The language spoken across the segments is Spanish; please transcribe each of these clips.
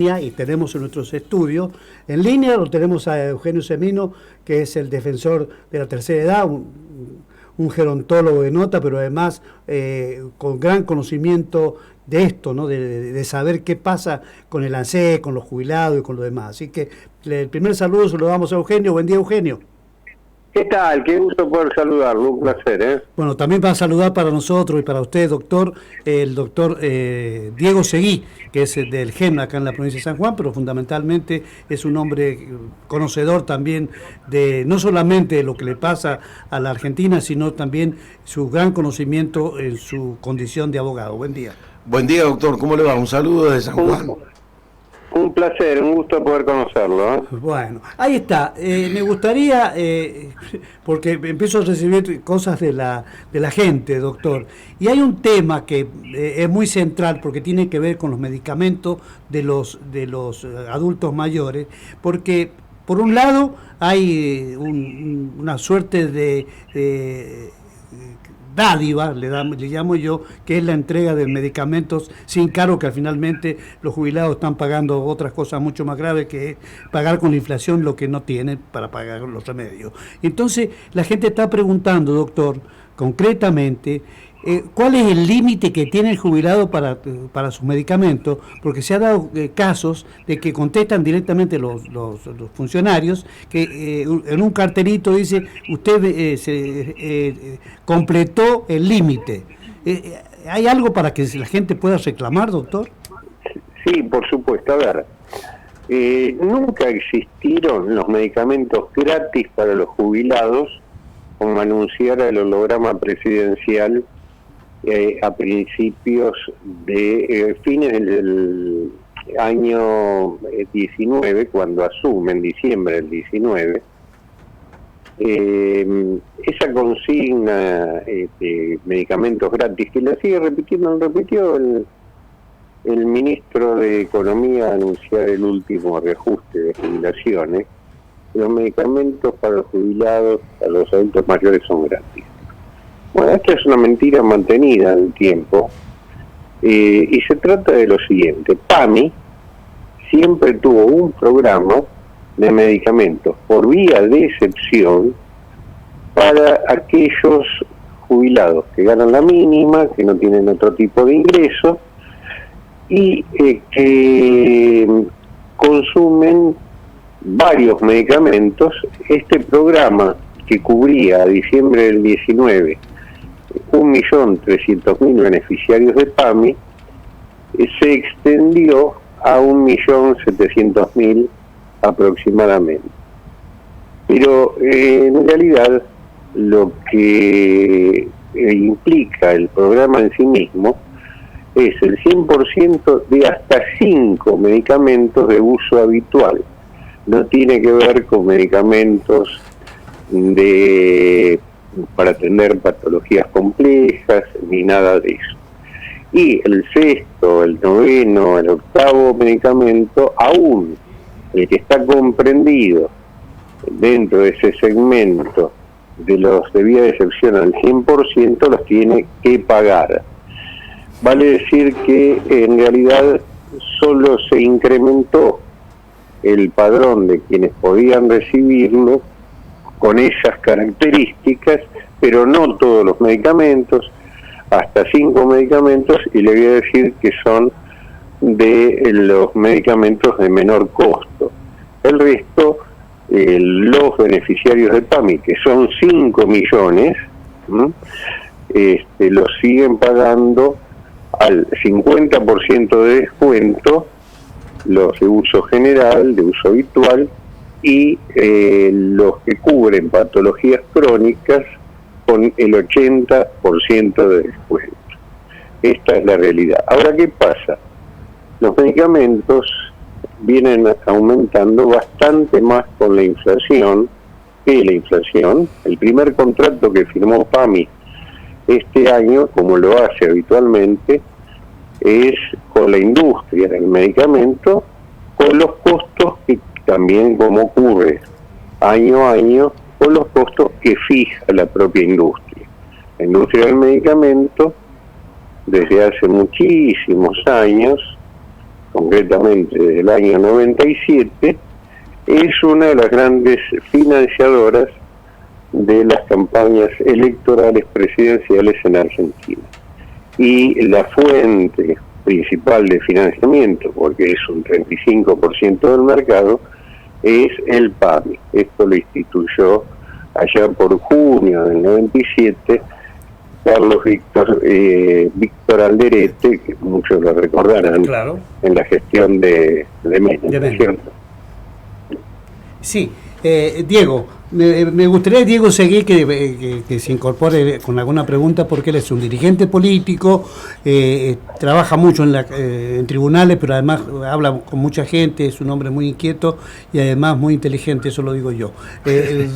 Y tenemos en nuestros estudios, en línea lo tenemos a Eugenio Semino, que es el defensor de la tercera edad, un gerontólogo de nota, pero además con gran conocimiento de esto, ¿no? de saber qué pasa con el ANSES, con los jubilados y con lo demás. Así que el primer saludo se lo damos a Eugenio. Buen día, Eugenio. ¿Qué tal? Qué gusto poder saludarlo, un placer, ¿eh? Bueno, también para saludar para nosotros y para usted, doctor, el doctor Diego Seguí, que es del GEM acá en la provincia de San Juan, pero fundamentalmente es un hombre conocedor también de no solamente de lo que le pasa a la Argentina, sino también su gran conocimiento en su condición de abogado. Buen día. Buen día, doctor. ¿Cómo le va? Un saludo desde San Juan. Un placer, un gusto poder conocerlo, ¿eh? Bueno, ahí está. Me gustaría, porque empiezo a recibir cosas de la gente, doctor, y hay un tema que es muy central porque tiene que ver con los medicamentos de los adultos mayores, porque por un lado hay una suerte de dádiva, le llamo yo, que es la entrega de medicamentos sin cargo, que finalmente los jubilados están pagando otras cosas mucho más graves, que es pagar con la inflación lo que no tienen para pagar los remedios. Entonces la gente está preguntando, doctor, concretamente, ¿cuál es el límite que tiene el jubilado para sus medicamentos? Porque se ha dado casos de que contestan directamente los funcionarios, que en un cartelito dice, usted completó el límite. ¿Hay algo para que la gente pueda reclamar, doctor? Sí, por supuesto. A ver, nunca existieron los medicamentos gratis para los jubilados, como anunciara el holograma presidencial a principios de fines del año 19, cuando asume en diciembre del 19, esa consigna de medicamentos gratis, que la sigue repitiendo, repitió el ministro de Economía a anunciar el último reajuste de jubilaciones. Los medicamentos para los jubilados, para los adultos mayores, son gratis. Bueno, esta es una mentira mantenida en el tiempo, y se trata de lo siguiente. PAMI siempre tuvo un programa de medicamentos por vía de excepción para aquellos jubilados que ganan la mínima, que no tienen otro tipo de ingreso y que consumen varios medicamentos. Este programa, que cubría a diciembre del 19 1.300.000 beneficiarios de PAMI, se extendió a 1.700.000 aproximadamente. Pero en realidad lo que implica el programa en sí mismo es el 100% de hasta 5 medicamentos de uso habitual. No tiene que ver con medicamentos para atender patologías complejas, ni nada de eso. Y el sexto, el noveno, el octavo medicamento, aún el que está comprendido dentro de ese segmento de los de vía de excepción al 100%, los tiene que pagar. Vale decir que en realidad solo se incrementó el padrón de quienes podían recibirlo con esas características, pero no todos los medicamentos, hasta 5 medicamentos, y le voy a decir que son de los medicamentos de menor costo. El resto, los beneficiarios de PAMI, que son 5 millones, los siguen pagando al 50% de descuento, los de uso general, de uso habitual, y los que cubren patologías crónicas con el 80% de descuento. Esta es la realidad. Ahora, ¿qué pasa? Los medicamentos vienen aumentando bastante más con la inflación que la inflación. El primer contrato que firmó PAMI este año, como lo hace habitualmente, es con la industria del medicamento, con los costos que también, como ocurre año a año, con los costos que fija la propia industria. La industria del medicamento, desde hace muchísimos años, concretamente desde el año 97, es una de las grandes financiadoras de las campañas electorales presidenciales en Argentina. Y la fuente principal de financiamiento, porque es un 35% del mercado, es el PAMI. Esto lo instituyó allá por junio del 97 Carlos Víctor Alderete, que muchos lo recordarán, claro, en la gestión de Menem, ¿cierto? Sí, Diego, me gustaría, Diego, seguir que se incorpore con alguna pregunta, porque él es un dirigente político, trabaja mucho en tribunales, pero además habla con mucha gente, es un hombre muy inquieto y además muy inteligente, eso lo digo yo.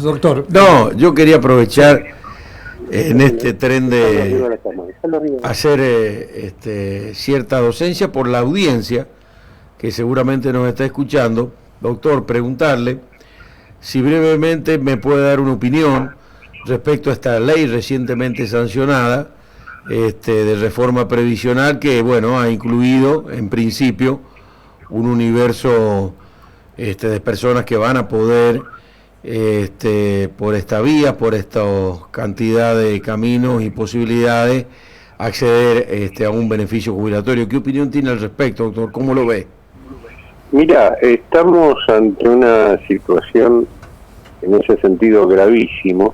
Doctor. No, yo quería aprovechar en este tren de hacer cierta docencia por la audiencia que seguramente nos está escuchando. Doctor, preguntarle si brevemente me puede dar una opinión respecto a esta ley recientemente sancionada de reforma previsional que, bueno, ha incluido en principio un universo de personas que van a poder por esta vía, por esta cantidad de caminos y posibilidades, acceder a un beneficio jubilatorio. ¿Qué opinión tiene al respecto, doctor? ¿Cómo lo ve? Mira, estamos ante una situación en ese sentido gravísima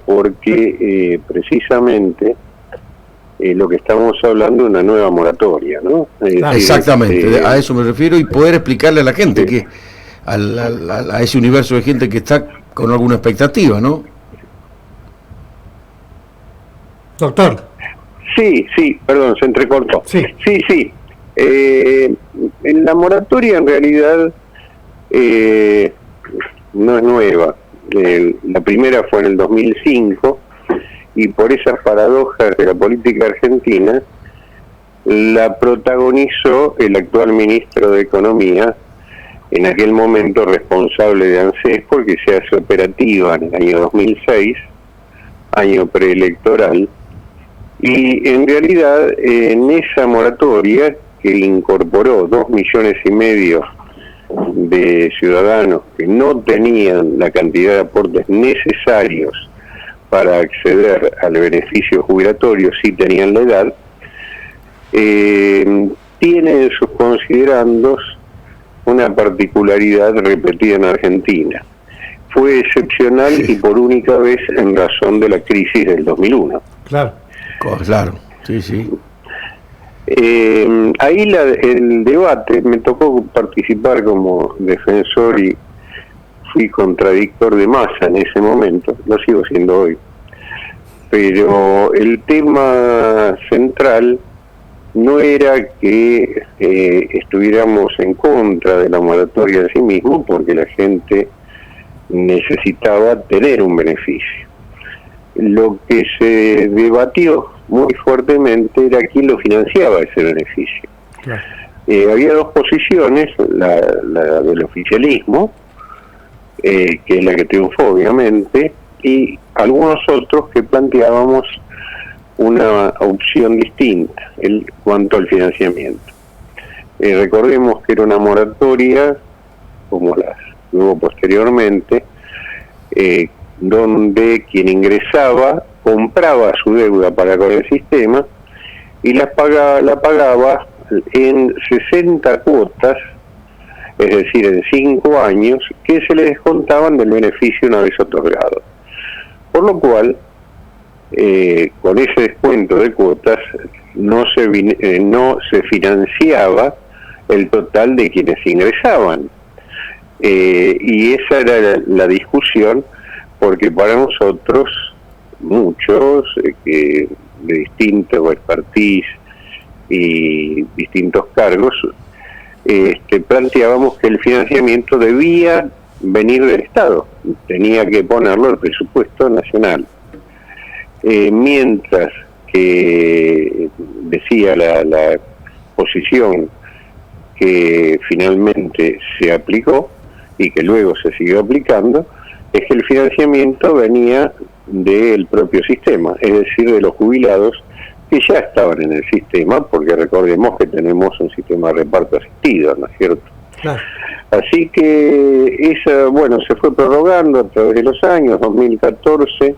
porque precisamente lo que estamos hablando es una nueva moratoria, ¿no? Exactamente, a eso me refiero, y poder explicarle a la gente que a ese universo de gente que está con alguna expectativa, ¿no? Doctor. Sí, perdón, se entrecortó. Sí. En la moratoria en realidad no es nueva. La primera fue en el 2005 y por esas paradojas de la política argentina la protagonizó el actual ministro de Economía, en aquel momento responsable de ANSES, porque se hace operativa en el año 2006, año preelectoral, y en realidad en esa moratoria, que incorporó 2,5 millones de ciudadanos que no tenían la cantidad de aportes necesarios para acceder al beneficio jubilatorio, sí tenían la edad, tiene en sus considerandos una particularidad repetida en Argentina. Fue excepcional y por única vez en razón de la crisis del 2001. Claro, sí. Ahí el debate, me tocó participar como defensor y fui contradictor de Massa en ese momento, lo sigo siendo hoy, pero el tema central no era que estuviéramos en contra de la moratoria en sí mismo, porque la gente necesitaba tener un beneficio. Lo que se debatió muy fuertemente era quién lo financiaba ese beneficio. Claro. Había dos posiciones, la del oficialismo, que es la que triunfó obviamente, y algunos otros que planteábamos una opción distinta en cuanto al financiamiento. Recordemos que era una moratoria, como las luego posteriormente, donde quien ingresaba compraba su deuda para con el sistema y la pagaba en 60 cuotas, es decir, en 5 años, que se le descontaban del beneficio una vez otorgado. Por lo cual, con ese descuento de cuotas no se financiaba el total de quienes ingresaban. Y esa era la discusión, porque para nosotros, muchos de distintos expertise y distintos cargos, planteábamos que el financiamiento debía venir del Estado, tenía que ponerlo el presupuesto nacional. Mientras que decía la posición que finalmente se aplicó y que luego se siguió aplicando, es que el financiamiento venía del propio sistema, es decir, de los jubilados que ya estaban en el sistema, porque recordemos que tenemos un sistema de reparto asistido, ¿no es cierto? Claro. Así que se fue prorrogando a través de los años, 2014.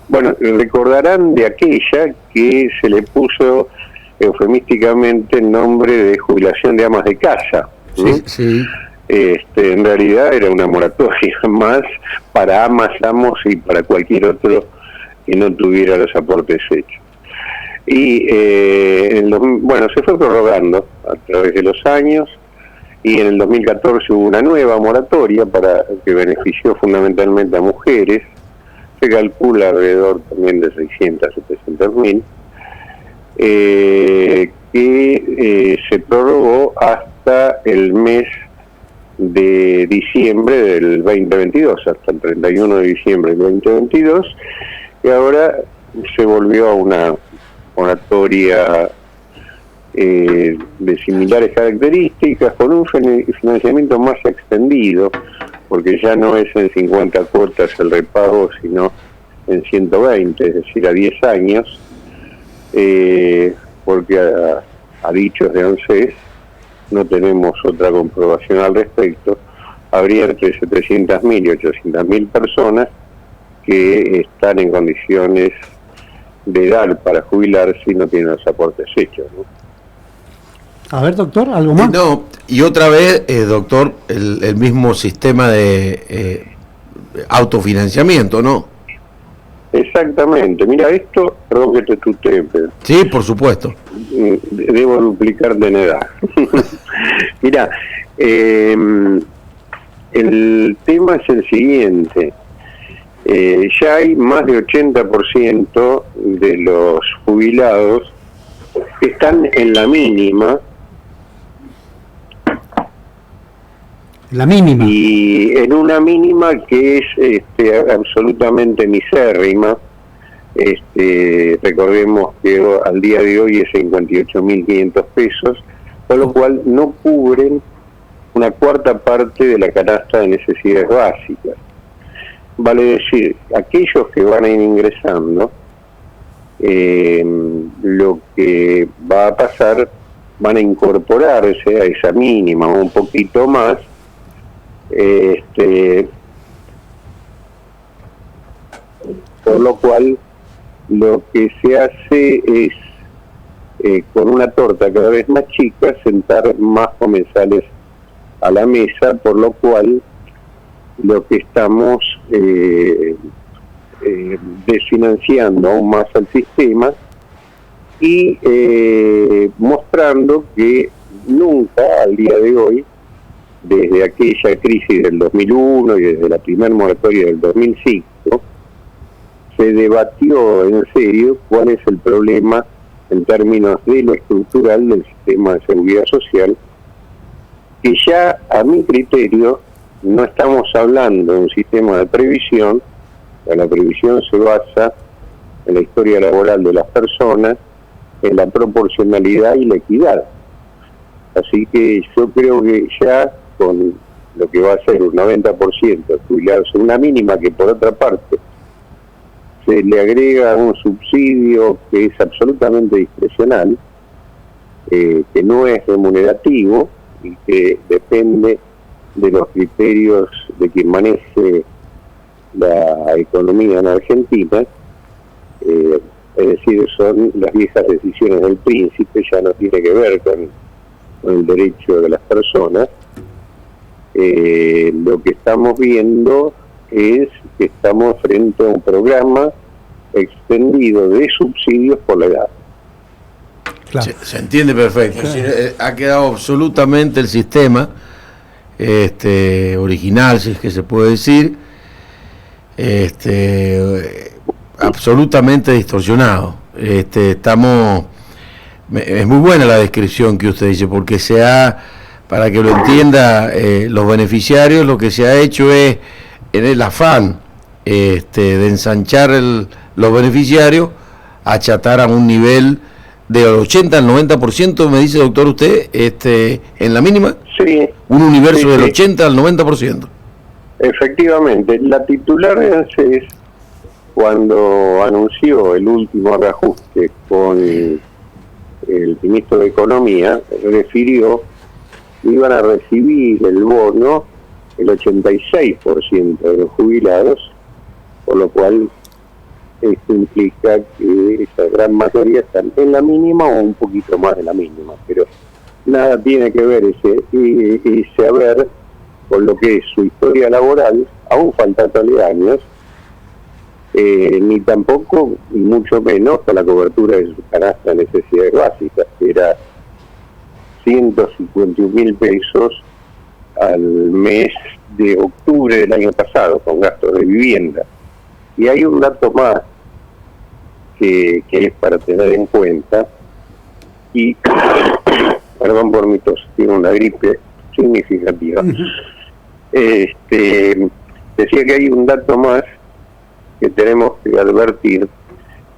Bueno, recordarán de aquella que se le puso eufemísticamente el nombre de jubilación de amas de casa. Sí, sí. En realidad era una moratoria más para amas, amos y para cualquier otro que no tuviera los aportes hechos. Y se fue prorrogando a través de los años, y en el 2014 hubo una nueva moratoria que benefició fundamentalmente a mujeres. Se calcula alrededor también de 600, 700 mil, que se prorrogó hasta el mes de diciembre del 2022, hasta el 31 de diciembre del 2022, y ahora se volvió a una moratoria de similares características, con un financiamiento más extendido, porque ya no es en 50 cuotas el repago, sino en 120, es decir, a 10 años, porque a dichos de ANSES, no tenemos otra comprobación al respecto, habría entre 700.000 y 800.000 personas que están en condiciones de edad para jubilarse y no tienen los aportes hechos, ¿no? A ver, doctor, ¿algo más? No, y otra vez, doctor, el mismo sistema de autofinanciamiento, ¿no? Exactamente. Mira, esto, perdón que te tutee, pero Sí, por supuesto. debo duplicarte en edad. Mira, el tema es el siguiente. Ya hay más de 80% de los jubilados que están en la mínima. La mínima. Y en una mínima que es absolutamente misérrima. Recordemos que al día de hoy es 58.500 pesos, con lo cual no cubren una cuarta parte de la canasta de necesidades básicas. Vale decir, aquellos que van a ir ingresando, lo que va a pasar, van a incorporarse a esa mínima un poquito más, por lo cual lo que se hace es, con una torta cada vez más chica, sentar más comensales a la mesa, por lo cual lo que estamos desfinanciando aún más al sistema y mostrando que nunca al día de hoy, desde aquella crisis del 2001 y desde la primera moratoria del 2005, se debatió en serio cuál es el problema en términos de lo estructural del sistema de seguridad social, que ya a mi criterio no estamos hablando de un sistema de previsión. La previsión se basa en la historia laboral de las personas, en la proporcionalidad y la equidad. Así que yo creo que ya con lo que va a ser un 90% de jubilados en una mínima, que por otra parte se le agrega un subsidio que es absolutamente discrecional, que no es remunerativo y que depende de los criterios de quien maneje la economía en Argentina, es decir, son las viejas decisiones del príncipe, ya no tiene que ver con el derecho de las personas. Lo que estamos viendo es que estamos frente a un programa extendido de subsidios por la edad. Claro. Se entiende perfecto. Sí. Ha quedado absolutamente el sistema original, si es que se puede decir, absolutamente distorsionado. Estamos, es muy buena la descripción que usted dice, porque para que lo entienda los beneficiarios, lo que se ha hecho es, en el afán de ensanchar los beneficiarios, achatar a un nivel del 80 al 90%, me dice, doctor, usted, en la mínima. Sí. Un universo Sí, del sí. 80 al 90%. Efectivamente, la titular de ANSES cuando anunció el último reajuste con el ministro de Economía, refirió que iban a recibir el bono el 86% de los jubilados, por lo cual esto implica que esa gran mayoría están en la mínima o un poquito más de la mínima, pero nada tiene que ver ese haber con lo que es su historia laboral, aún faltándole años, ni tampoco, y mucho menos, con la cobertura de su canasta de necesidades básicas, que era 151.000 pesos al mes de octubre del año pasado, con gastos de vivienda. Y hay un dato más que es para tener en cuenta, y perdón por mi tos, tengo una gripe significativa. Decía que hay un dato más que tenemos que advertir.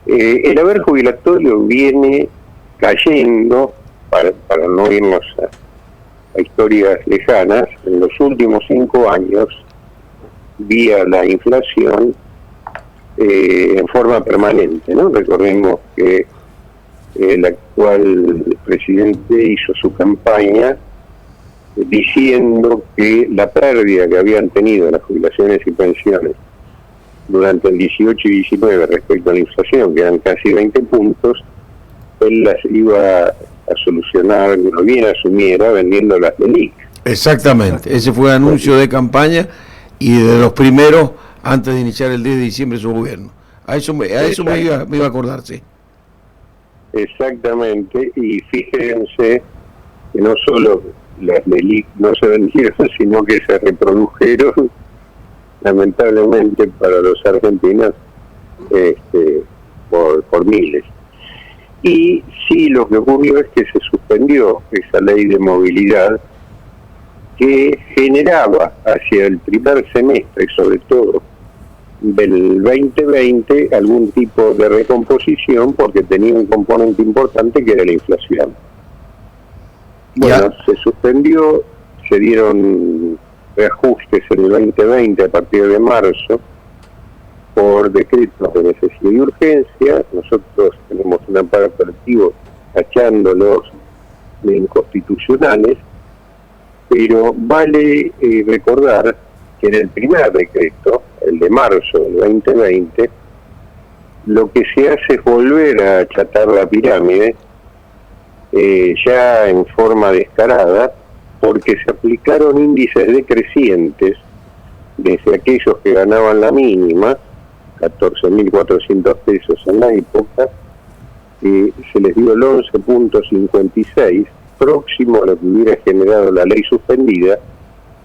El haber jubilatorio viene cayendo, para no irnos a historias lejanas, en los últimos 5 años, vía la inflación, en forma permanente, ¿no? Recordemos que el actual presidente hizo su campaña diciendo que la pérdida que habían tenido las jubilaciones y pensiones durante el 18 y 19 respecto a la inflación, que eran casi 20 puntos, él las iba a solucionar, lo bien asumiera, vendiendo las LELIQ. Exactamente, ese fue el anuncio de campaña y de los primeros antes de iniciar el 10 de diciembre su gobierno. A eso me iba a acordar, sí. Exactamente, y fíjense que no solo las LELIQ no se vendieron, sino que se reprodujeron, lamentablemente para los argentinos, por miles. Y sí, lo que ocurrió es que se suspendió esa ley de movilidad que generaba hacia el primer semestre, sobre todo del 2020, algún tipo de recomposición, porque tenía un componente importante que era la inflación. Bueno, se suspendió, se dieron reajustes en el 2020 a partir de marzo por decretos de necesidad y urgencia. Nosotros tenemos un amparo colectivo tachándolos de inconstitucionales, pero vale recordar que en el primer decreto, el de marzo del 2020, lo que se hace es volver a achatar la pirámide, ya en forma descarada, porque se aplicaron índices decrecientes desde aquellos que ganaban la mínima, 14.400 pesos en la época, se les dio el 11.56, próximo a lo que hubiera generado la ley suspendida,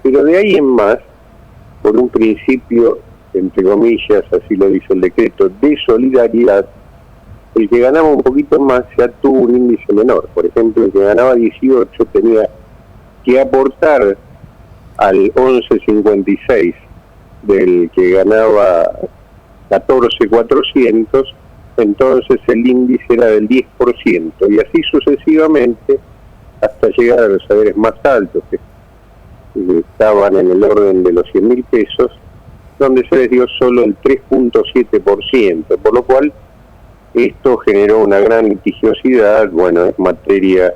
pero de ahí en más, por un principio, entre comillas, así lo dice el decreto, de solidaridad, el que ganaba un poquito más ya tuvo un índice menor. Por ejemplo, el que ganaba 18 tenía que aportar al 11.56 del que ganaba 14.400, entonces el índice era del 10%, y así sucesivamente hasta llegar a los saberes más altos, que estaban en el orden de los 100.000 pesos, donde se les dio solo el 3.7%, por lo cual esto generó una gran litigiosidad. Bueno, es materia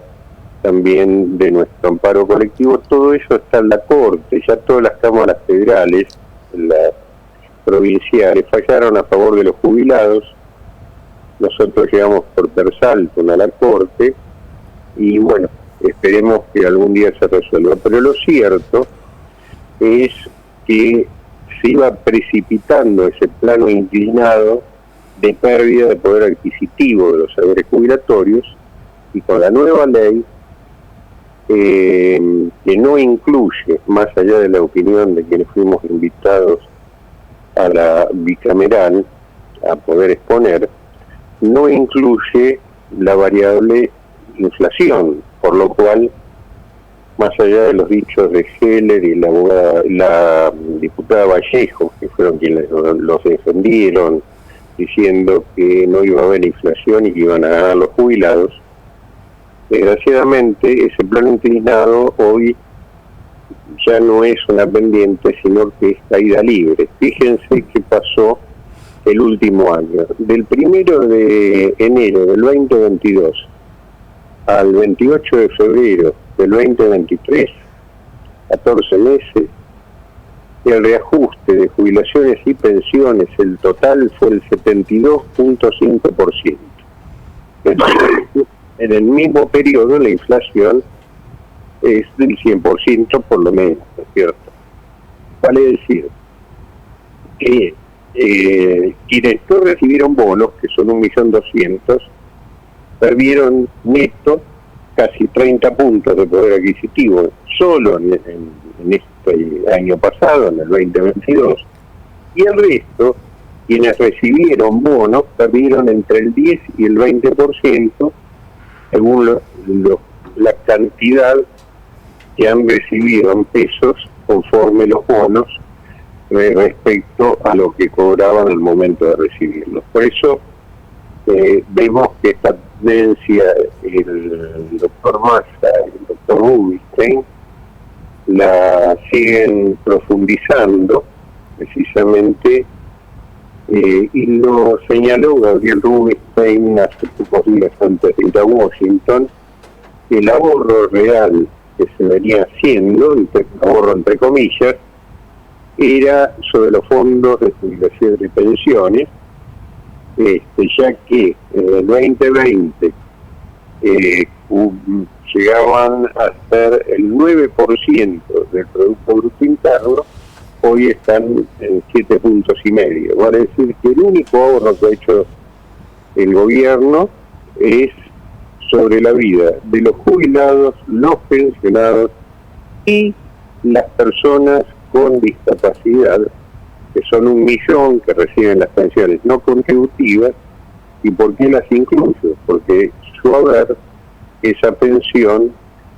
también de nuestro amparo colectivo. Todo eso está en la Corte, ya todas las cámaras federales, las provinciales, fallaron a favor de los jubilados. Nosotros llegamos por persalto a la Corte y bueno, esperemos que algún día se resuelva. Pero lo cierto es que se iba precipitando ese plano inclinado de pérdida de poder adquisitivo de los saberes jubilatorios, y con la nueva ley, que no incluye, más allá de la opinión de quienes fuimos invitados a la bicameral a poder exponer, no incluye la variable inflación, por lo cual, más allá de los dichos de Heller y la diputada Vallejo, que fueron quienes los defendieron, diciendo que no iba a haber inflación y que iban a ganar los jubilados, desgraciadamente ese plan inclinado hoy ya no es una pendiente, sino que es caída libre. Fíjense qué pasó el último año. Del 1 de enero del 2022 al 28 de febrero del 2023, 14 meses, el reajuste de jubilaciones y pensiones, el total fue el 72.5%. En el mismo periodo la inflación es del 100% por lo menos, ¿no es cierto? Vale decir que quienes no recibieron bonos, que son 1.200.000, perdieron neto casi 30 puntos de poder adquisitivo solo en este año pasado, en el 2022, y el resto, quienes recibieron bonos, perdieron entre el 10 y el 20% según la cantidad que han recibido en pesos conforme los bonos respecto a lo que cobraban al momento de recibirlos. Por eso vemos que esta tendencia el doctor Massa y el doctor Rubinstein la siguen profundizando precisamente, y lo señaló Gabriel Rubinstein hace pocos días antes de ir a Washington. El ahorro real que se venía haciendo, el ahorro entre comillas, era sobre los fondos de jubilación y pensiones, ya que en el 2020 llegaban a ser el 9% del Producto Bruto Interno, hoy están en 7,5 puntos. Vale decir que el único ahorro que ha hecho el gobierno es sobre la vida de los jubilados, los pensionados y las personas con discapacidad, que son 1 millón que reciben las pensiones no contributivas. ¿Y por qué las incluyo? Porque su haber, esa pensión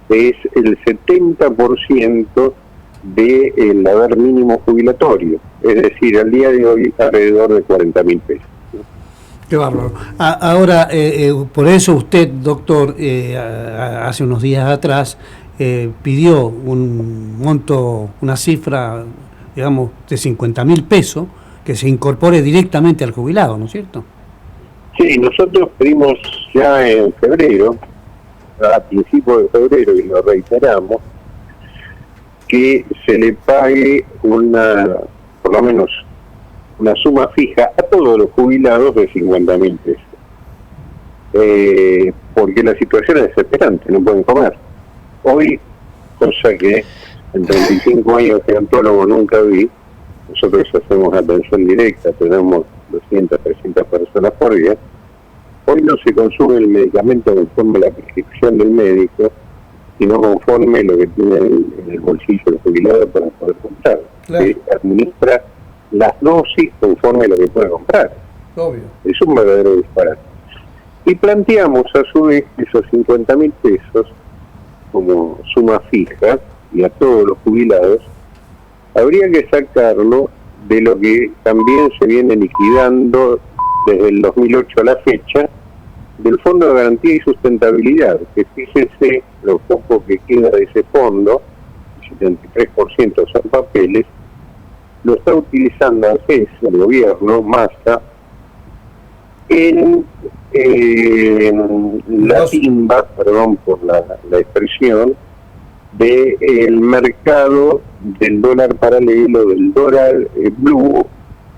es el 70% del haber mínimo jubilatorio, es decir, al día de hoy alrededor de 40.000 pesos. Qué bárbaro. Ahora, por eso usted, doctor, hace unos días atrás pidió un monto, una cifra, digamos, de 50.000 pesos que se incorpore directamente al jubilado, ¿no es cierto? Sí, nosotros pedimos ya en febrero, a principios de febrero, y lo reiteramos, que se le pague por lo menos una suma fija a todos los jubilados de 50.000 pesos. Porque la situación es desesperante, no pueden comer. Hoy, cosa que en 35 años de ontólogo nunca vi, nosotros hacemos atención directa, tenemos 200, 300 personas por día. Hoy no se consume el medicamento conforme la prescripción del médico, sino conforme lo que tiene en el bolsillo el jubilado para poder comprar. Claro. Se administra las dosis conforme lo que puede comprar. Obvio. Es un verdadero disparate. Y planteamos a su vez esos 50.000 pesos como suma fija, y a todos los jubilados, habría que sacarlo de lo que también se viene liquidando desde el 2008 a la fecha, del Fondo de Garantía y Sustentabilidad, que fíjense lo poco que queda de ese fondo, el 73% son papeles, lo está utilizando ANSES, el gobierno, Massa, en la timba, perdón por la expresión, del mercado del dólar paralelo, del dólar blue,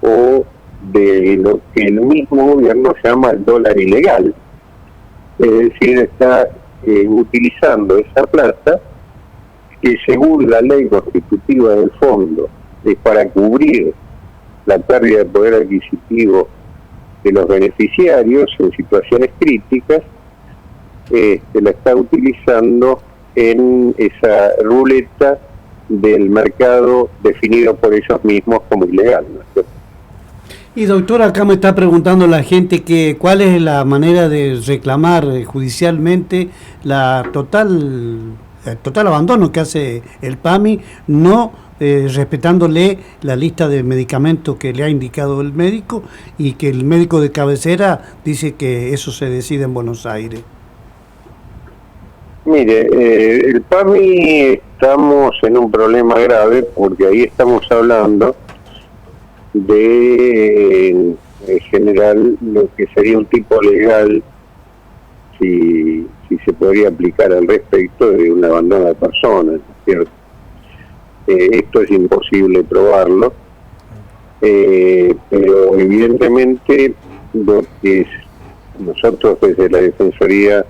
o de lo que el mismo gobierno llama el dólar ilegal. Es decir, está utilizando esa plata que, según la ley constitutiva del fondo, es para cubrir la pérdida de poder adquisitivo de los beneficiarios en situaciones críticas, la está utilizando en esa ruleta del mercado definido por ellos mismos como ilegal, ¿no es cierto? Y doctor, acá me está preguntando la gente que cuál es la manera de reclamar judicialmente el total abandono que hace el PAMI, no respetándole la lista de medicamentos que le ha indicado el médico, y que el médico de cabecera dice que eso se decide en Buenos Aires. Mire, el PAMI estamos en un problema grave, porque ahí estamos hablando de general lo que sería un tipo legal si se podría aplicar al respecto de un abandono de personas, ¿cierto? Esto es imposible probarlo, pero evidentemente lo que nosotros desde la Defensoría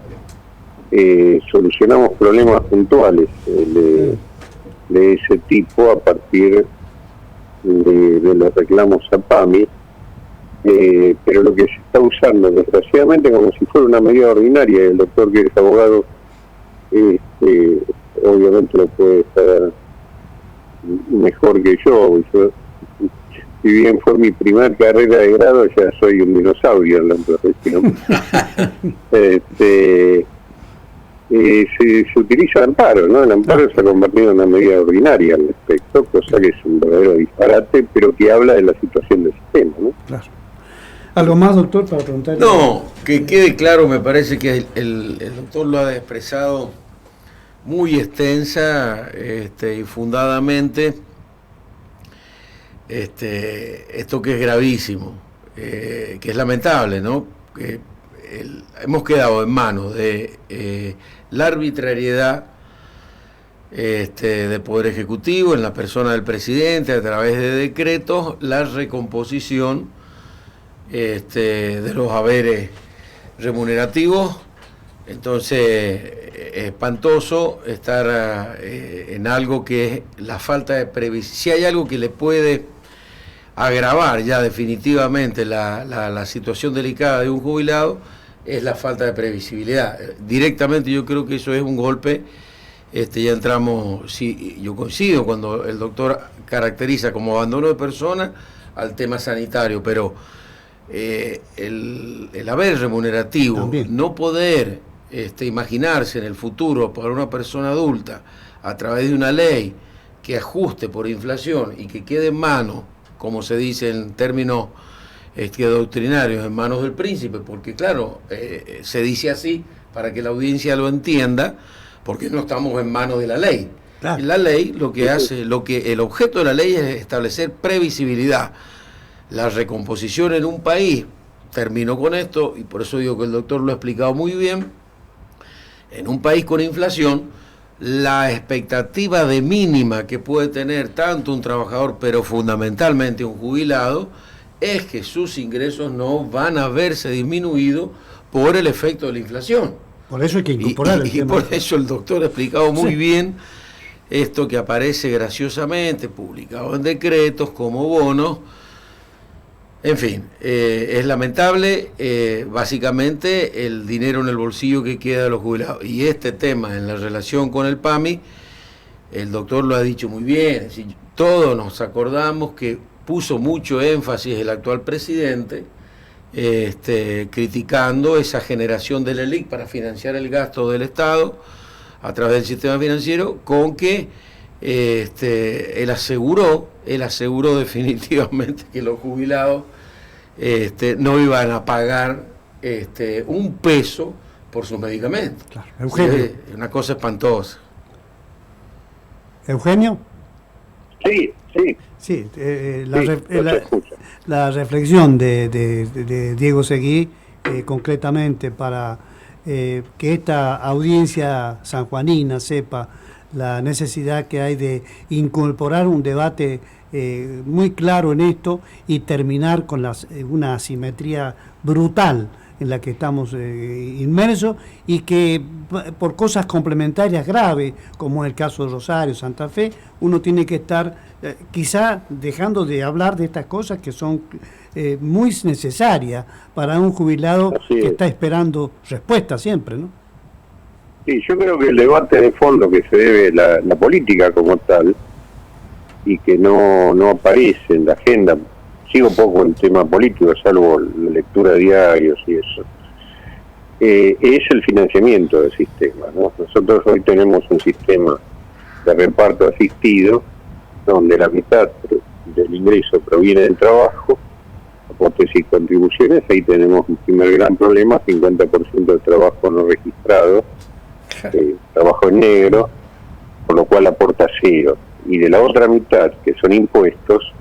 solucionamos problemas puntuales de ese tipo a partir de los reclamos a PAMI, pero lo que se está usando desgraciadamente como si fuera una medida ordinaria. El doctor, que es abogado, obviamente lo puede estar mejor que yo. Si bien fue mi primer carrera de grado, ya soy un dinosaurio en la profesión. Se utiliza el amparo, ¿no? El amparo se ha convertido en una medida ordinaria al respecto, cosa que es un verdadero disparate, pero que habla de la situación del sistema, ¿no? Claro. ¿Algo más, doctor, para preguntarle? No, que quede claro, me parece que el doctor lo ha expresado muy extensa y fundadamente, esto que es gravísimo, que es lamentable, ¿no? Que hemos quedado en manos de la arbitrariedad del Poder Ejecutivo, en la persona del presidente, a través de decretos, la recomposición de los haberes remunerativos. Entonces, es espantoso estar en algo que es la falta de previsión. Si hay algo que le puede agravar ya definitivamente la situación delicada de un jubilado, es la falta de previsibilidad. Directamente yo creo que eso es un golpe. Ya entramos, sí, yo coincido cuando el doctor caracteriza como abandono de personas al tema sanitario, pero el haber remunerativo, también, no poder imaginarse en el futuro para una persona adulta a través de una ley que ajuste por inflación y que quede en manos, como se dice en términos doctrinarios, en manos del príncipe, porque claro, se dice así para que la audiencia lo entienda, porque no estamos en manos de la ley. Claro. La ley lo que hace, el objeto de la ley es establecer previsibilidad. La recomposición en un país, termino con esto, y por eso digo que el doctor lo ha explicado muy bien, en un país con inflación, la expectativa de mínima que puede tener tanto un trabajador, pero fundamentalmente un jubilado, es que sus ingresos no van a verse disminuidos por el efecto de la inflación. Por eso hay que incorporar el tema. Y por eso el doctor ha explicado muy bien esto que aparece graciosamente, publicado en decretos como bonos. En fin, es lamentable, básicamente el dinero en el bolsillo que queda de los jubilados. Y este tema en la relación con el PAMI, el doctor lo ha dicho muy bien, es decir, todos nos acordamos que puso mucho énfasis el actual presidente, criticando esa generación del ELIC para financiar el gasto del Estado a través del sistema financiero, con que él aseguró definitivamente que los jubilados no iban a pagar un peso por sus medicamentos. Claro. Eugenio. Es una cosa espantosa. ¿Eugenio? Sí. Sí, la reflexión de Diego Seguí, concretamente para que esta audiencia sanjuanina sepa la necesidad que hay de incorporar un debate muy claro en esto y terminar con una asimetría brutal en la que estamos inmersos, y que por cosas complementarias graves, como es el caso de Rosario, Santa Fe, uno tiene que estar quizá dejando de hablar de estas cosas que son muy necesarias para un jubilado que está esperando respuesta siempre, ¿no? Sí, yo creo que el debate de fondo que se debe la política como tal, y que no aparece en la agenda, sigo poco el tema político, salvo la lectura de diarios y eso, es el financiamiento del sistema, ¿no? Nosotros hoy tenemos un sistema de reparto asistido, donde la mitad del ingreso proviene del trabajo, aportes y contribuciones. Ahí tenemos un primer gran problema, 50% del trabajo no registrado, trabajo en negro, por lo cual aporta cero. Y de la otra mitad, que son impuestos,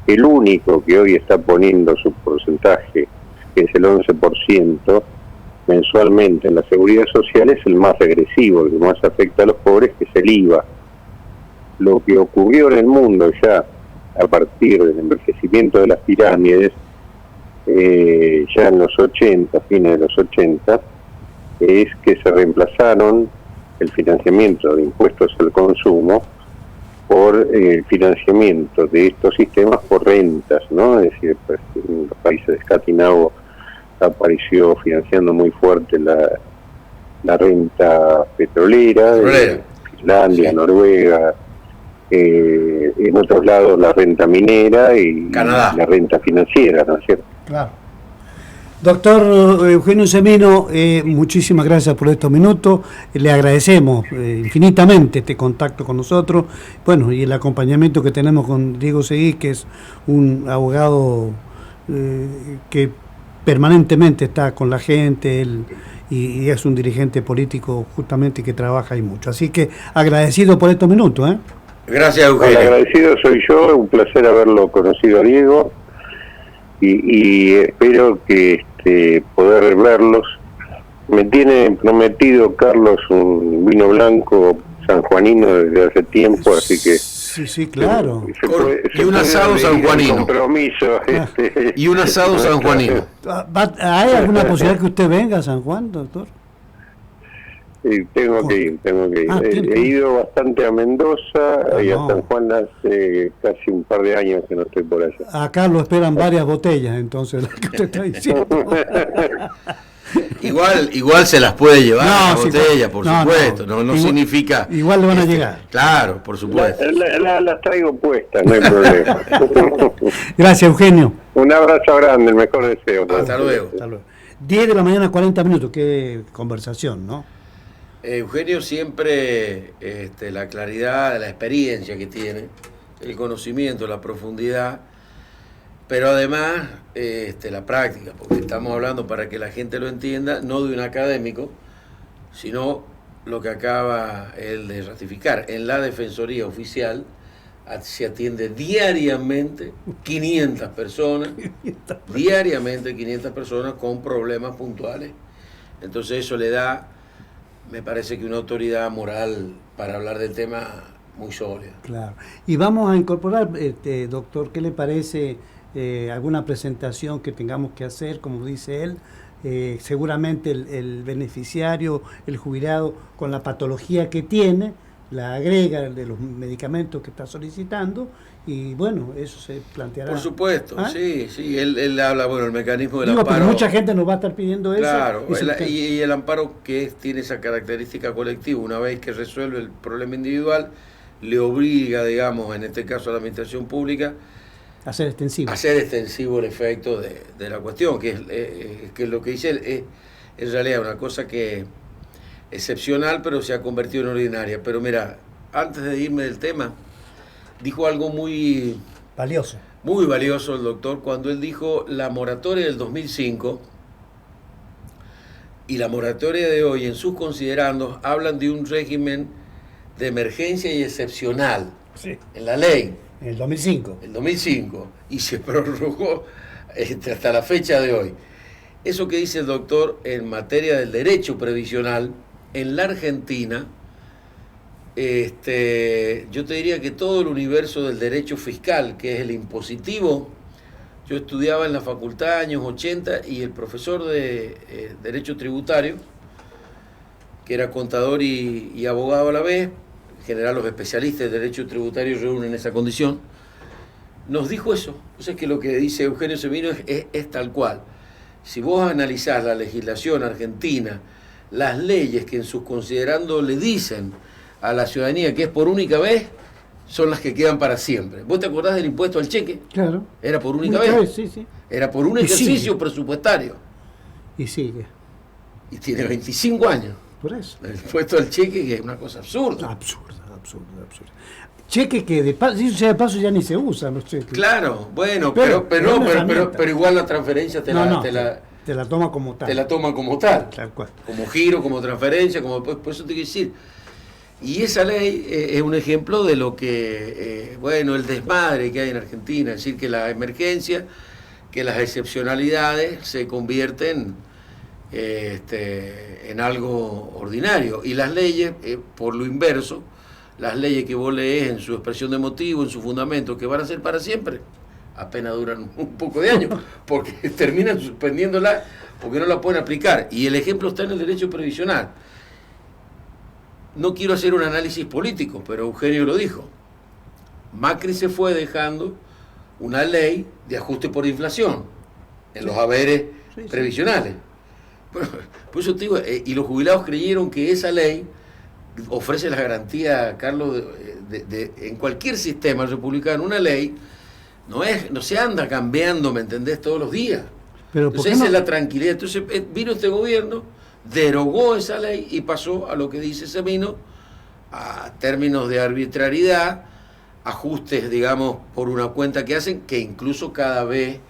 el único que hoy está poniendo su porcentaje, que es el 11% mensualmente en la seguridad social, es el más regresivo, el que más afecta a los pobres, que es el IVA. Lo que ocurrió en el mundo ya a partir del envejecimiento de las pirámides, ya en los 80, fines de los 80, es que se reemplazaron el financiamiento de impuestos al consumo por el financiamiento de estos sistemas por rentas, ¿no? Es decir, pues, en los países escandinavos apareció financiando muy fuerte la renta petrolera, Finlandia, sí. Noruega, en otros lados la renta minera y Canadá. La renta financiera, ¿no es cierto? Claro. Doctor Eugenio Semino, muchísimas gracias por estos minutos. Le agradecemos infinitamente este contacto con nosotros. Bueno, y el acompañamiento que tenemos con Diego Seguí, que es un abogado que permanentemente está con la gente, y es un dirigente político justamente que trabaja ahí mucho. Así que agradecido por estos minutos. Gracias, Eugenio. El agradecido soy yo, un placer haberlo conocido a Diego, y espero que poder verlos. Me tiene prometido Carlos un vino blanco sanjuanino desde hace tiempo, así que sí, claro. Y un asado sanjuanino. Compromiso, Y un asado sanjuanino. ¿Hay alguna posibilidad que usted venga a San Juan, doctor? Tengo que ir. He ido bastante a Mendoza y a San Juan hace casi un par de años que no estoy por allá. Acá lo esperan varias botellas, entonces, lo que usted está diciendo. Igual se las puede llevar la botella, por supuesto, no significa... Igual le van a llegar. Claro, por supuesto. Las traigo puestas, no hay problema. Gracias, Eugenio. Un abrazo grande, el mejor deseo. Hasta luego. 10 de la mañana, 40 minutos, qué conversación, ¿no? Eugenio siempre, la claridad, la experiencia que tiene, el conocimiento, la profundidad, pero además la práctica, porque estamos hablando, para que la gente lo entienda, no de un académico, sino lo que acaba él de ratificar. En la Defensoría Oficial se atiende diariamente 500 personas, con problemas puntuales. Entonces eso le da, me parece que una autoridad moral para hablar del tema muy sólida. Claro. Y vamos a incorporar, doctor, ¿qué le parece alguna presentación que tengamos que hacer, como dice él? Seguramente el beneficiario, el jubilado, con la patología que tiene, la agrega de los medicamentos que está solicitando, y bueno, eso se planteará. Por supuesto, sí, él habla, el mecanismo del amparo. Pero mucha gente nos va a estar pidiendo eso. Claro, y el amparo que tiene esa característica colectiva, una vez que resuelve el problema individual, le obliga, digamos, en este caso a la administración pública, a ser extensivo el efecto de la cuestión, que es lo que dice él, es en realidad una cosa que excepcional, pero se ha convertido en ordinaria. Pero mira, antes de irme del tema, dijo algo muy valioso el doctor, cuando él dijo la moratoria del 2005 y la moratoria de hoy, en sus considerandos, hablan de un régimen de emergencia y excepcional en la ley. En el 2005. El 2005, y se prorrogó hasta la fecha de hoy. Eso que dice el doctor en materia del derecho previsional, en la Argentina, yo te diría que todo el universo del derecho fiscal, que es el impositivo, yo estudiaba en la facultad años 80 y el profesor de derecho tributario, que era contador y abogado a la vez, en general los especialistas de derecho tributario reúnen esa condición, nos dijo eso. O sea, que lo que dice Eugenio Semino es tal cual. Si vos analizás la legislación argentina, las leyes que en sus considerandos le dicen a la ciudadanía que es por única vez, son las que quedan para siempre. ¿Vos te acordás del impuesto al cheque? Claro. Era por única vez. Sí. Era por un ejercicio presupuestario. Y sigue. Y tiene 25 años. Por eso. El impuesto al cheque, que es una cosa absurda. Absurda. Cheque que de paso ya ni se usa, no sé. Claro, bueno, pero igual la transferencia te la toma como tal. Te la toma como tal. Tal cual. Como giro, como transferencia, por eso te quiero decir. Y esa ley es un ejemplo de lo que, bueno, el desmadre que hay en Argentina, es decir, que la emergencia, que las excepcionalidades se convierten en algo ordinario. Y las leyes, por lo inverso, las leyes que vos lees en su expresión de motivo, en su fundamento, que van a ser para siempre, apenas duran un poco de años, porque terminan suspendiéndola porque no la pueden aplicar. Y el ejemplo está en el derecho previsional. No quiero hacer un análisis político, pero Eugenio lo dijo. Macri se fue dejando una ley de ajuste por inflación en los haberes previsionales. Bueno, por eso te digo, y los jubilados creyeron que esa ley ofrece la garantía, Carlos, en cualquier sistema republicano, una ley no se anda cambiando, ¿me entendés?, todos los días. Pero entonces esa es la tranquilidad. Entonces vino este gobierno, derogó esa ley y pasó a lo que dice Semino, a términos de arbitrariedad, ajustes, digamos, por una cuenta que hacen, que incluso cada vez,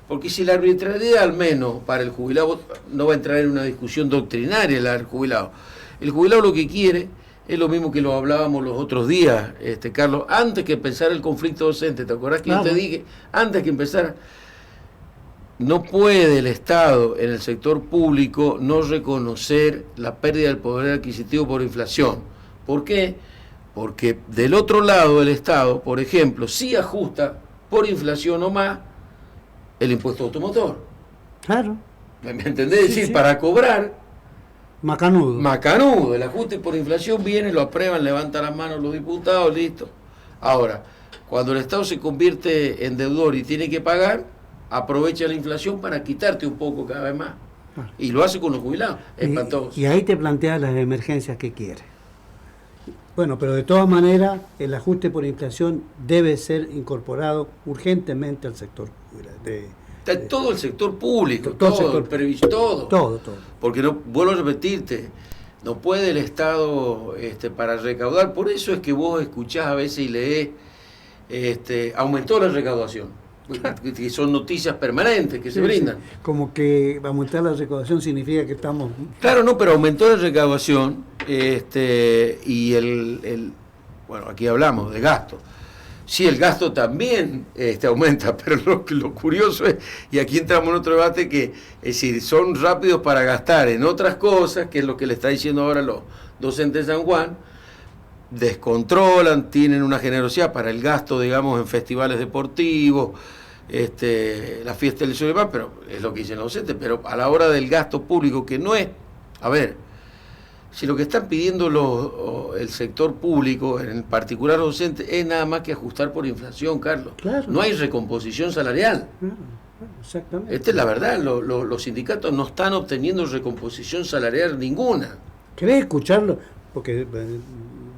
porque si la arbitrariedad al menos para el jubilado no va a entrar en una discusión doctrinaria el jubilado lo que quiere es lo mismo que lo hablábamos los otros días, Carlos, antes que empezara el conflicto docente. ¿Te acordás que yo te dije, antes que empezara? No puede el Estado en el sector público no reconocer la pérdida del poder adquisitivo por inflación. ¿Por qué? Porque del otro lado el Estado, por ejemplo, sí ajusta por inflación o más el impuesto automotor. Claro. ¿Me entendés? Es decir, para cobrar... Macanudo. El ajuste por inflación viene, lo aprueban, levantan las manos los diputados, listo. Ahora, cuando el Estado se convierte en deudor y tiene que pagar, aprovecha la inflación para quitarte un poco cada vez más. Y lo hace con los jubilados, espantoso. Y ahí te planteas las emergencias que quiere. Bueno, pero de todas maneras, el ajuste por inflación debe ser incorporado urgentemente al sector todo el sector público, todo. Porque no, vuelvo a repetirte, no puede el Estado para recaudar. Por eso es que vos escuchás a veces y leés, aumentó la recaudación, que son noticias permanentes que se brindan. Como que aumentar la recaudación significa que estamos... Claro, no, pero aumentó la recaudación y bueno, aquí hablamos de gasto. Sí, el gasto también aumenta, pero lo curioso es, y aquí entramos en otro debate, que es decir, son rápidos para gastar en otras cosas, que es lo que le está diciendo ahora los docentes de San Juan, descontrolan, tienen una generosidad para el gasto, digamos, en festivales deportivos, la fiesta del sol y demás, pero es lo que dicen los docentes, pero a la hora del gasto público, que no es, a ver, si lo que están pidiendo el sector público, en particular los docentes, es nada más que ajustar por inflación, Carlos. Claro. No hay recomposición salarial. Exactamente. Esta es la verdad, los sindicatos no están obteniendo recomposición salarial ninguna. ¿Querés escucharlo? Porque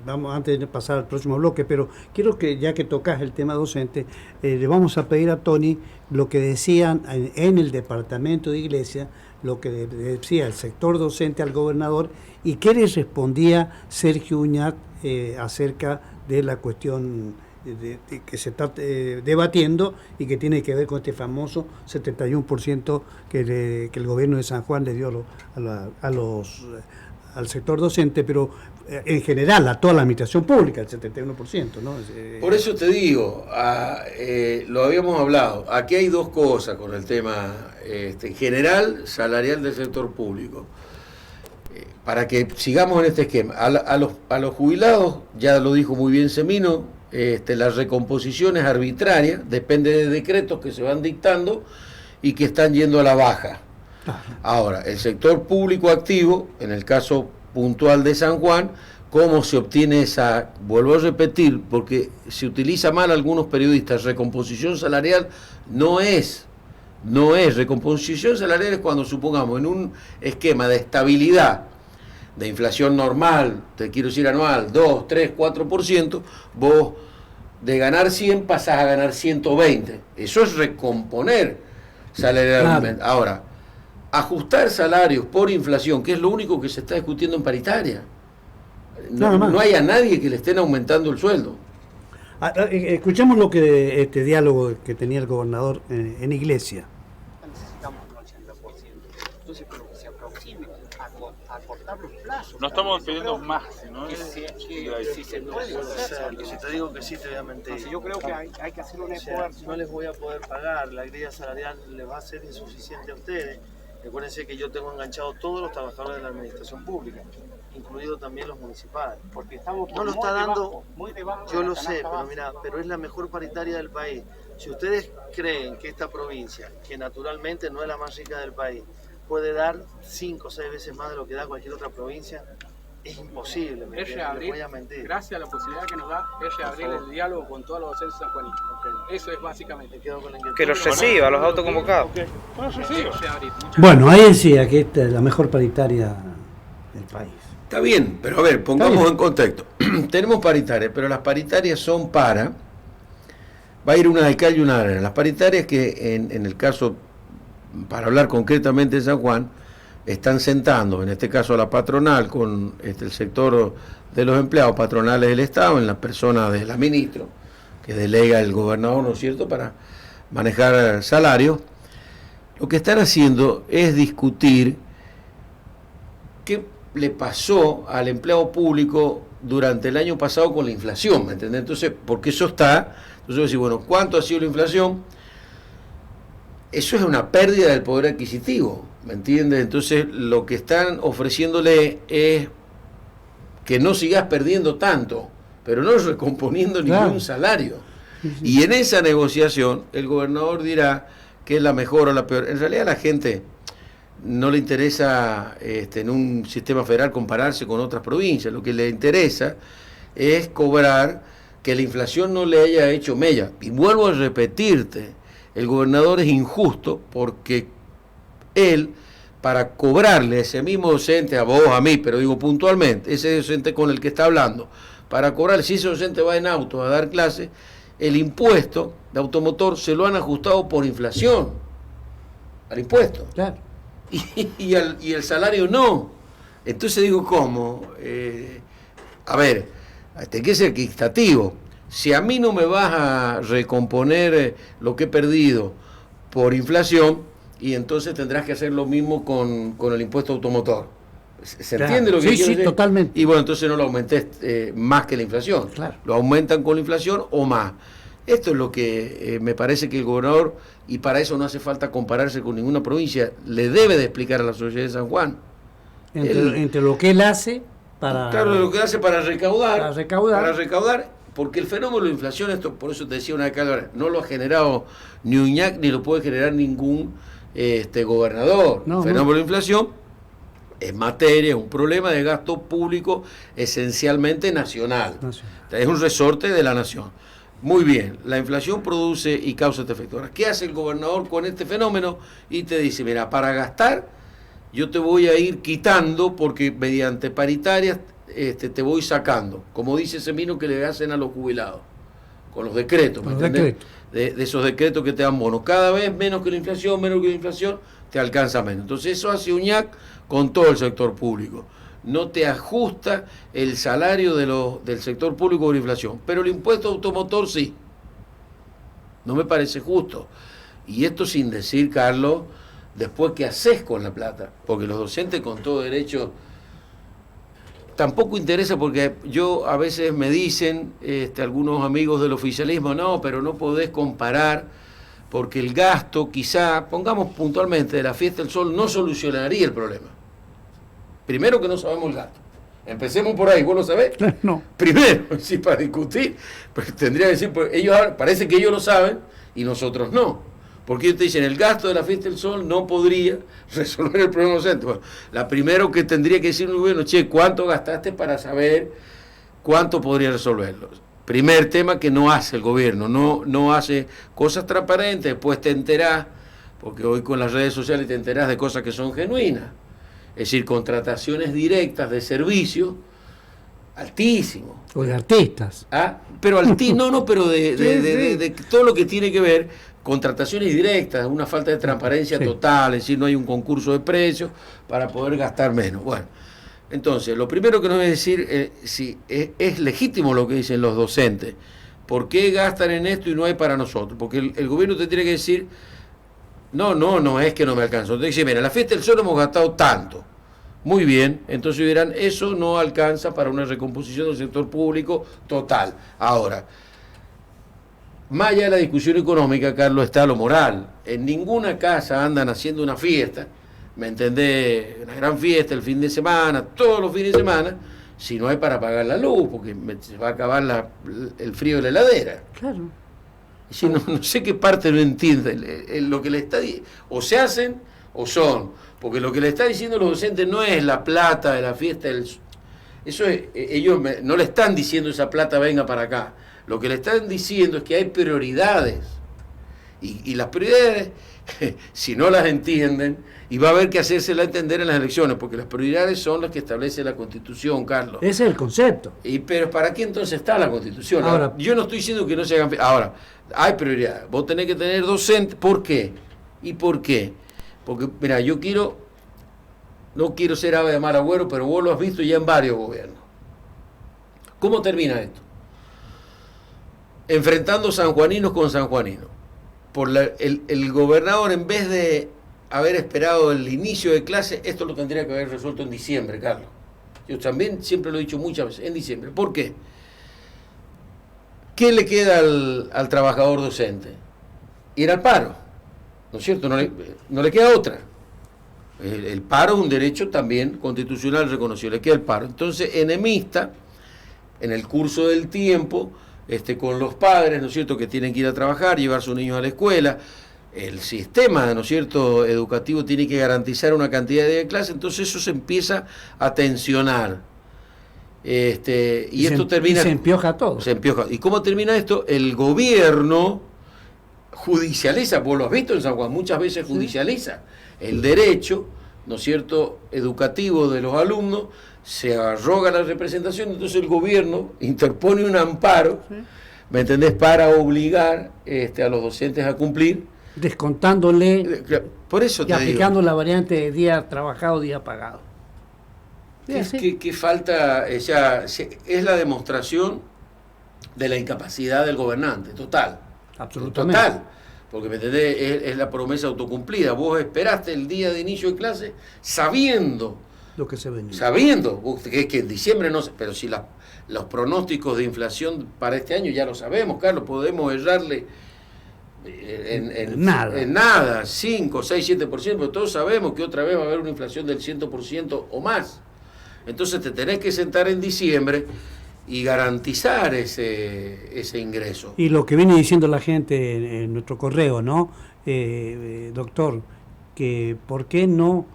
vamos antes de pasar al próximo bloque, pero quiero que, ya que tocas el tema docente, le vamos a pedir a Tony lo que decían en el departamento de Iglesia, lo que decía el sector docente al gobernador y qué le respondía Sergio Uñat acerca de la cuestión que se está debatiendo y que tiene que ver con este famoso 71% que el gobierno de San Juan le dio al sector docente, pero en general a toda la administración pública, el 71%, ¿no? Por eso te digo, lo habíamos hablado, aquí hay dos cosas con el tema en general salarial del sector público. Para que sigamos en este esquema, a los jubilados, ya lo dijo muy bien Semino, la recomposición es arbitraria, depende de decretos que se van dictando y que están yendo a la baja. Ahora, el sector público activo, en el caso puntual de San Juan, ¿cómo se obtiene esa? Vuelvo a repetir, porque se utiliza mal algunos periodistas, recomposición salarial no es recomposición salarial, es cuando supongamos en un esquema de estabilidad, de inflación normal, te quiero decir anual, 2, 3, 4%, vos de ganar 100 pasás a ganar 120. Eso es recomponer salarialmente. Claro. Ahora, ajustar salarios por inflación, que es lo único que se está discutiendo en paritaria. No hay a nadie que le estén aumentando el sueldo. Escuchamos lo que este diálogo que tenía el gobernador en Iglesia. Necesitamos un 80%. Entonces, pero que se aproxime a cortar los plazos No estamos pidiendo más, ¿no? Si te digo que sí, te voy a mentir. Entonces yo creo que hay que hacer un esfuerzo. No les voy a poder pagar, la grilla salarial les va a ser insuficiente a ustedes. Recuérdense que yo tengo enganchado todos los trabajadores de la administración pública, incluidos también los municipales. Porque estamos No lo está dando, muy debajo yo de la lo sé, canasta pero básica. mira, pero es la mejor paritaria del país. Si ustedes creen que esta provincia, que naturalmente no es la más rica del país, puede dar 5 o 6 veces más de lo que da cualquier otra provincia, es imposible, ¿me entiendes? Les voy a mentir. Gracias a la posibilidad que nos da, es reabrir el diálogo con todos los docentes sanjuaninos. Eso es básicamente. Me quedo con la inquietud. Que los reciba, a los autoconvocados. Bueno, ahí decía que esta es la mejor paritaria del país. Está bien, pero a ver, Está pongamos bien. en contexto. Tenemos paritarias, pero las paritarias son para... Va a ir una de cal y una de arena. Las paritarias que en el caso, para hablar concretamente de San Juan, están sentando, en este caso a la patronal, con el sector de los empleados patronales del Estado, en la persona de la ministra, que delega el gobernador, ¿no es cierto?, para manejar salarios. Lo que están haciendo es discutir qué le pasó al empleado público durante el año pasado con la inflación, ¿me entiendes? Entonces, porque eso está, entonces decir, bueno, ¿cuánto ha sido la inflación? Eso es una pérdida del poder adquisitivo, ¿me entiendes? Entonces, lo que están ofreciéndole es que no sigas perdiendo tanto, pero no recomponiendo ningún salario. Y en esa negociación, el gobernador dirá que es la mejor o la peor. En realidad, a la gente no le interesa en un sistema federal compararse con otras provincias. Lo que le interesa es cobrar que la inflación no le haya hecho mella. Y vuelvo a repetirte, el gobernador es injusto porque él, para cobrarle a ese mismo docente, a vos, a mí, pero digo puntualmente, ese docente con el que está hablando, para cobrarle, si ese docente va en auto a dar clases, el impuesto de automotor se lo han ajustado por inflación al impuesto. Claro. Y el salario no. Entonces digo, ¿cómo? A ver, hay que ser equitativo. Si a mí no me vas a recomponer lo que he perdido por inflación, y entonces tendrás que hacer lo mismo con el impuesto automotor. ¿Se entiende lo que quiero decir? Sí, totalmente. Y bueno, entonces no lo aumentes más que la inflación. Claro. Lo aumentan con la inflación o más. Esto es lo que me parece que el gobernador, y para eso no hace falta compararse con ninguna provincia, le debe de explicar a la sociedad de San Juan. Entre lo que él hace para... Claro, lo que hace para recaudar. Para recaudar. Porque el fenómeno de la inflación, esto por eso te decía una vez que no lo ha generado ni Uñac ni lo puede generar ningún gobernador. No, el fenómeno de la inflación es materia, es un problema de gasto público esencialmente nacional. Es un resorte de la nación. Muy bien, la inflación produce y causa este efecto. Ahora, ¿qué hace el gobernador con este fenómeno? Y te dice, mira, para gastar yo te voy a ir quitando porque mediante paritarias te voy sacando, como dice ese mismo que le hacen a los jubilados, con los decretos, ¿me entiendes? De esos decretos que te dan bonos. Cada vez menos que la inflación, te alcanza menos. Entonces eso hace Uñac con todo el sector público. No te ajusta el salario del sector público por inflación, pero el impuesto automotor sí. No me parece justo. Y esto sin decir, Carlos, después qué haces con la plata, porque los docentes con todo derecho tampoco interesa, porque yo a veces me dicen algunos amigos del oficialismo, no, pero no podés comparar, porque el gasto quizá, pongamos puntualmente, de la Fiesta del Sol no solucionaría el problema. Primero que no sabemos el gasto. Empecemos por ahí, ¿vos lo sabés? No. Primero, sí, para discutir, pues tendría que decir, pues, parece que ellos lo saben y nosotros no. Porque ellos te dicen, el gasto de la Fiesta del Sol no podría resolver el problema docente. Bueno, la primero que tendría que decir el gobierno, ¿cuánto gastaste para saber cuánto podría resolverlo? Primer tema que no hace el gobierno, no hace cosas transparentes, después te enterás, porque hoy con las redes sociales te enterás de cosas que son genuinas. Es decir, contrataciones directas de servicios altísimos. O de artistas. Pero pero de todo lo que tiene que ver, contrataciones directas, una falta de transparencia total, es decir, no hay un concurso de precios para poder gastar menos. Bueno, entonces, lo primero que nos debe decir si es legítimo lo que dicen los docentes. ¿Por qué gastan en esto y no hay para nosotros? Porque el gobierno te tiene que decir, no es que no me alcanza. Te dice, mira, en la Fiesta del Sol hemos gastado tanto. Muy bien, entonces dirán, eso no alcanza para una recomposición del sector público total. Ahora, más allá de la discusión económica, Carlos, está lo moral. En ninguna casa andan haciendo una fiesta, ¿me entendés? Una gran fiesta el fin de semana, todos los fines de semana, si no hay para pagar la luz, porque se va a acabar el frío de la heladera. Claro. Si no sé qué parte no entiende. Lo que le está o se hacen o son. Porque lo que le está diciendo los docentes no es la plata de la fiesta. Eso es, ellos no le están diciendo esa plata venga para acá. Lo que le están diciendo es que hay prioridades. Y las prioridades, si no las entienden, y va a haber que hacérsela entender en las elecciones, porque las prioridades son las que establece la Constitución, Carlos. Ese es el concepto. Pero ¿para qué entonces está la Constitución? Ahora, yo no estoy diciendo que no se hagan... Ahora, hay prioridades. Vos tenés que tener docentes. ¿Por qué? ¿Y por qué? Porque, mira, no quiero ser ave de mal agüero, pero vos lo has visto ya en varios gobiernos. ¿Cómo termina esto? Enfrentando sanjuaninos con sanjuaninos. El gobernador, en vez de haber esperado el inicio de clase, esto lo tendría que haber resuelto en diciembre, Carlos. Yo también siempre lo he dicho muchas veces, en diciembre. ¿Por qué? ¿Qué le queda al trabajador docente? Ir al paro, ¿no es cierto? No le queda otra. El paro es un derecho también constitucional reconocido, le queda el paro. Entonces, enemista, en el curso del tiempo, con los padres, ¿no es cierto?, que tienen que ir a trabajar, llevar a sus niños a la escuela. El sistema, ¿no es cierto?, educativo tiene que garantizar una cantidad de clases, entonces eso se empieza a tensionar. Y esto termina... se empioja todo. Se empioja. ¿Y cómo termina esto? El gobierno judicializa, vos lo has visto en San Juan, muchas veces judicializa el derecho, ¿no es cierto?, educativo de los alumnos, se arroga la representación, entonces el gobierno interpone un amparo, ¿me entendés?, para obligar a los docentes a cumplir. Descontándole por eso y aplicando la variante de día trabajado, día pagado. Que falta, es la demostración de la incapacidad del gobernante, total. Absolutamente. Total. Porque, ¿me entendés?, es la promesa autocumplida. Vos esperaste el día de inicio de clase sabiendo lo que se venía. Sabiendo que en diciembre no sé, pero si los pronósticos de inflación para este año ya lo sabemos, Carlos, podemos errarle en nada, 5, 6, 7%, pero todos sabemos que otra vez va a haber una inflación del 100% o más. Entonces te tenés que sentar en diciembre y garantizar ese ingreso. Y lo que viene diciendo la gente en nuestro correo, ¿no? Doctor, que ¿por qué no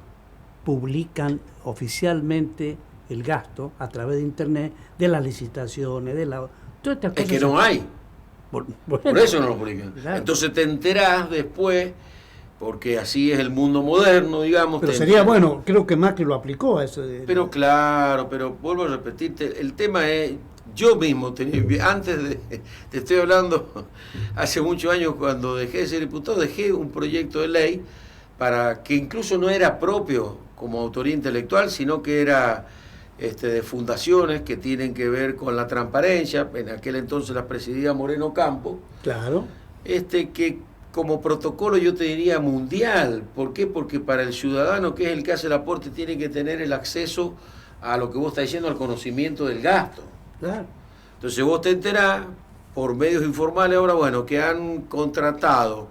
publican oficialmente el gasto a través de internet de las licitaciones, de todas estas cosas? Es que no hay. Por eso no lo publican. Claro. Entonces te enterás después, porque así es el mundo moderno, digamos. Pero sería bueno, creo que Macri lo aplicó a eso. Pero claro, pero vuelvo a repetirte, el tema es, yo mismo, te estoy hablando, hace muchos años cuando dejé de ser diputado, dejé un proyecto de ley para que incluso no era propio como autoría intelectual, sino que era de fundaciones que tienen que ver con la transparencia. En aquel entonces la presidía Moreno Campo. Claro. Que como protocolo yo te diría mundial. ¿Por qué? Porque para el ciudadano, que es el que hace el aporte, tiene que tener el acceso a lo que vos estás diciendo, al conocimiento del gasto. Claro. Entonces vos te enterás por medios informales ahora, bueno, que han contratado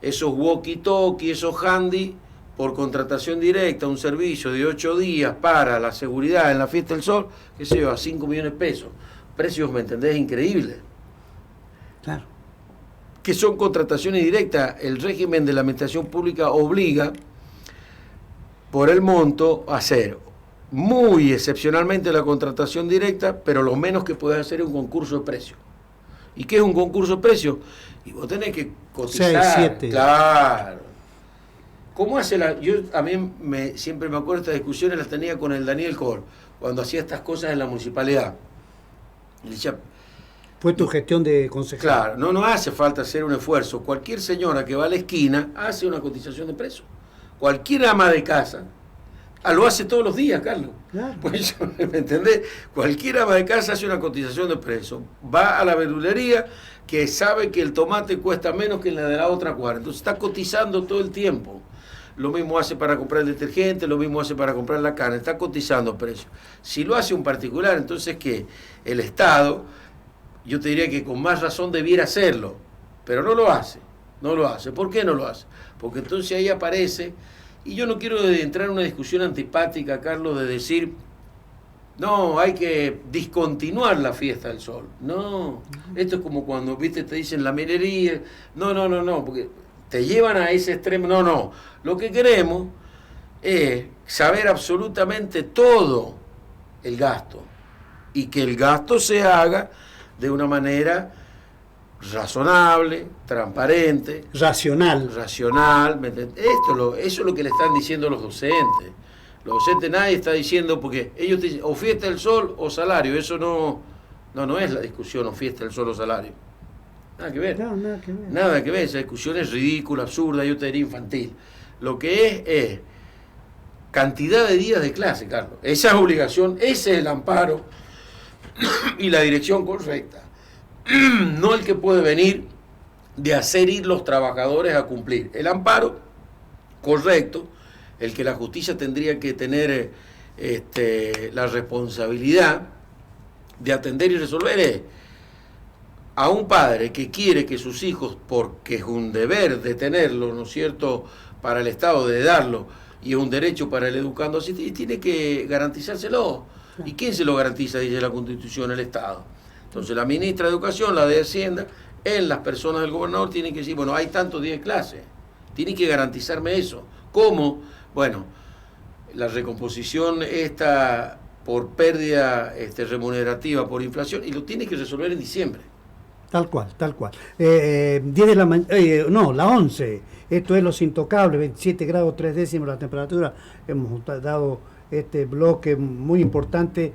esos walkie-talkie, esos handy, por contratación directa, un servicio de 8 días para la seguridad en la Fiesta del Sol, qué sé yo, a 5 millones de pesos. Precios, ¿me entendés?, increíbles. Claro. Que son contrataciones directas. El régimen de la administración pública obliga, por el monto, a hacer muy excepcionalmente la contratación directa, pero lo menos que puedes hacer es un concurso de precios. ¿Y qué es un concurso de precios? Y vos tenés que cotizar. 6, 7. Claro. ¿Cómo hace a mí siempre me acuerdo, estas discusiones las tenía con el Daniel Cor, cuando hacía estas cosas en la municipalidad. Y le decía, fue tu gestión de concejal. Claro, no hace falta hacer un esfuerzo. Cualquier señora que va a la esquina hace una cotización de precio. Cualquier ama de casa lo hace todos los días, Carlos. Claro. Por eso, ¿me entendés? Cualquier ama de casa hace una cotización de precio. Va a la verdulería que sabe que el tomate cuesta menos que en la de la otra cuadra. Entonces está cotizando todo el tiempo. lo mismo hace para comprar el detergente, lo mismo hace para comprar la carne, está cotizando precios. Si lo hace un particular, entonces que el Estado, yo te diría que con más razón debiera hacerlo, pero no lo hace, no lo hace. ¿Por qué no lo hace? Porque entonces ahí aparece, y yo no quiero entrar en una discusión antipática, Carlos, de decir, no, hay que discontinuar la fiesta del sol. No, esto es como cuando, viste, te dicen la minería, no, porque te llevan a ese extremo. No, lo que queremos es saber absolutamente todo el gasto y que el gasto se haga de una manera razonable, transparente, racional. ¿me entendés? Eso es lo que le están diciendo los docentes. Los docentes nadie está diciendo, porque ellos te dicen o fiesta del sol o salario. Eso no es la discusión, o fiesta del sol o salario. Nada que ver. No, nada que ver. Nada que ver, esa discusión es ridícula, absurda, yo te diría infantil. Lo que es cantidad de días de clase, Carlos. Esa es obligación, ese es el amparo y la dirección correcta. No el que puede venir de hacer ir los trabajadores a cumplir. El amparo correcto, el que la justicia tendría que tener la responsabilidad de atender y resolver es a un padre que quiere que sus hijos, porque es un deber de tenerlo, ¿no es cierto?, para el Estado de darlo, y es un derecho para el educando, así tiene que garantizárselo. ¿Y quién se lo garantiza? Dice la Constitución, el Estado. Entonces la ministra de Educación, la de Hacienda, en las personas del gobernador, tienen que decir, bueno, hay tantos días de clase, tiene que garantizarme eso. ¿Cómo? Bueno, la recomposición está por pérdida remunerativa, por inflación, y lo tiene que resolver en diciembre. Tal cual. 10 de la mañana, la 11. Esto es Los Intocables, 27 grados 3 décimos la temperatura. Hemos dado este bloque muy importante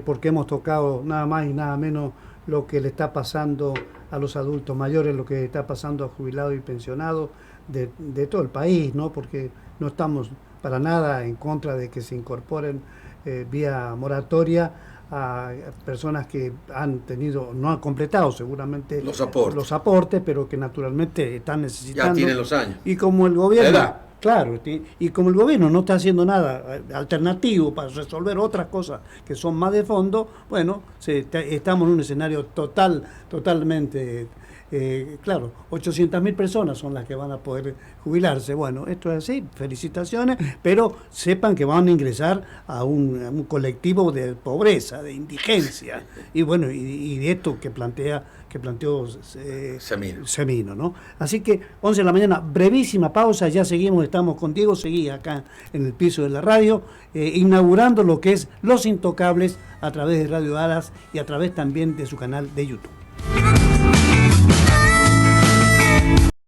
porque hemos tocado nada más y nada menos lo que le está pasando a los adultos mayores, lo que le está pasando a jubilados y pensionados de todo el país, ¿no? Porque no estamos para nada en contra de que se incorporen vía moratoria a personas que no han completado seguramente los aportes, pero que naturalmente están necesitando. Ya tienen los años. Y como el gobierno, claro, y como el gobierno no está haciendo nada alternativo para resolver otras cosas que son más de fondo, bueno, estamos en un escenario totalmente claro, 800.000 personas son las que van a poder jubilarse. Bueno, esto es así, felicitaciones, pero sepan que van a ingresar a un colectivo de pobreza, de indigencia, y bueno, y de esto que planteó Semino, ¿no? Así que 11 de la mañana, brevísima pausa, ya seguimos, estamos con Diego Seguí acá en el piso de la radio, inaugurando lo que es Los Intocables a través de Radio Alas y a través también de su canal de YouTube.